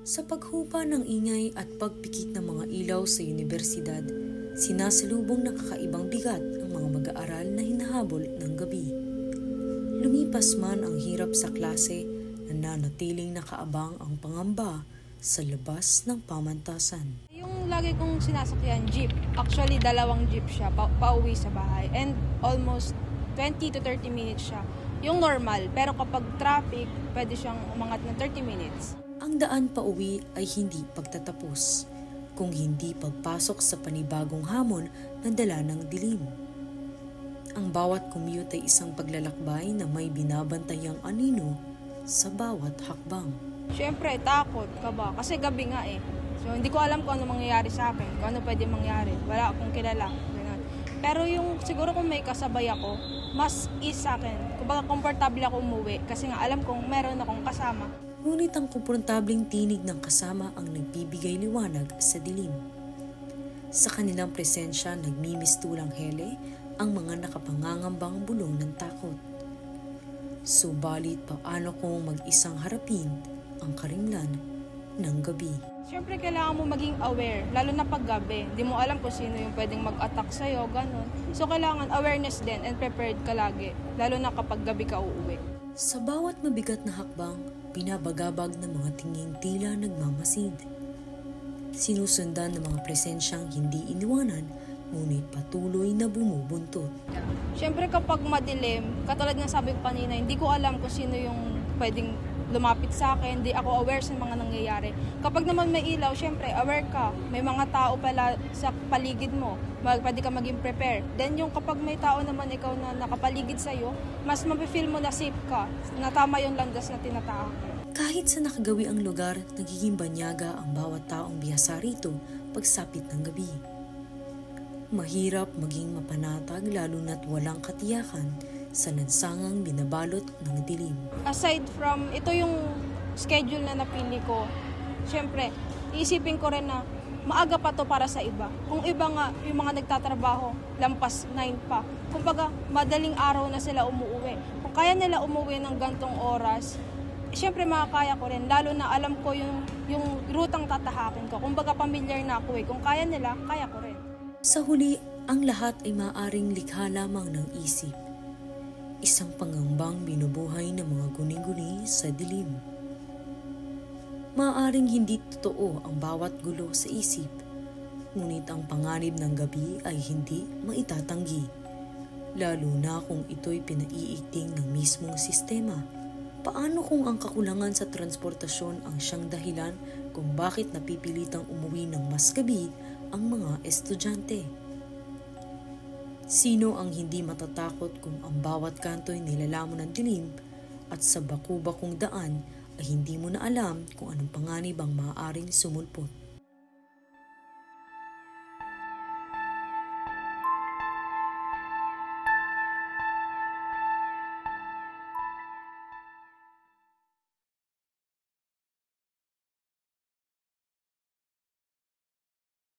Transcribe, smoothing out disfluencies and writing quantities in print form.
Sa paghupa ng ingay at pagpikit ng mga ilaw sa unibersidad, sinasalubong ng kakaibang bigat ang mga mag-aaral na hinahabol ng gabi. Lumipas man ang hirap sa klase, nananatiling nakaabang ang pangamba sa labas ng pamantasan. Yung lagi kong sinasakyan, jeep. Actually, 2 jeep siya pauwi sa bahay. And almost 20 to 30 minutes siya. Yung normal, pero kapag traffic, pwede siyang umangat ng 30 minutes. Ang daan pauwi ay hindi pagtatapos, kung hindi pagpasok sa panibagong hamon na dala ng dilim. Ang bawat commute ay isang paglalakbay na may binabantayang anino sa bawat hakbang. Siyempre, takot ka ba? Kasi gabi nga eh. So, hindi ko alam kung ano mangyayari sa akin, kung ano pwede mangyari. Wala akong kilala. Ganun. Pero siguro kung may kasabay ako, mas ease sa akin. Kumbaga, komportable ako umuwi kasi nga alam kong meron akong kasama. Ngunit ang komportabling tinig ng kasama ang nagbibigay liwanag sa dilim. Sa kanilang presensya, nagmimistulang hele ang mga nakapangangambang bulong ng takot. Subalit paano kung mag-isang harapin ang karimlan ng gabi? Siyempre, kailangan mo maging aware, lalo na pag gabi. Hindi mo alam kung sino yung pwedeng mag-attack sa'yo, ganun. So, kailangan awareness din and prepared ka lagi, lalo na kapag gabi ka uuwi. Sa bawat mabigat na hakbang, binabagabag ng mga tinging tila nagmamasid. Sinusundan ng mga presensyang hindi iniwanan, ngunit patuloy na bumubuntot. Siyempre kapag madilim, katulad ng sabi ko kanina, hindi ko alam kung sino yung pwedeng lumapit sa akin, hindi ako aware sa mga nangyayari. Kapag naman may ilaw, siyempre aware ka, may mga tao pala sa paligid mo, pwede ka maging prepare. Then yung kapag may tao naman ikaw na nakapaligid sa'yo, mas mapifeel mo na safe ka, na tama yung landas na tinatahak. Kahit sa nakagawi ang lugar, nagiging banyaga ang bawat taong bihasa rito pagsapit ng gabi. Mahirap maging mapanatag lalo na't walang katiyakan sa lansangang binabalot ng dilim. Aside from, ito yung schedule na napili ko, syempre, iisipin ko rin na maaga pa to para sa iba. Kung iba nga, yung mga nagtatrabaho, lampas 9 pa. Kumbaga, madaling araw na sila umuwi. Kung kaya nila umuwi ng gantong oras, syempre makakaya ko rin. Lalo na alam ko yung rutang tatahakin ko. Kumbaga, familiar na ako eh. Kung kaya nila, kaya ko rin. Sa huli, ang lahat ay maaaring likha lamang ng isip. Isang pangambang binubuhay ng mga guni-guni sa dilim. Maaaring hindi totoo ang bawat gulo sa isip, ngunit ang panganib ng gabi ay hindi maitatanggi, lalo na kung ito'y pinaiigting ng mismong sistema. Paano kung ang kakulangan sa transportasyon ang siyang dahilan kung bakit napipilitang umuwi ng mas gabi ang mga estudyante? Sino ang hindi matatakot kung ang bawat kanto'y nilalamon ng dilim at sa baku-bakong daan ay hindi mo na alam kung anong panganib ang maaaring sumulpot?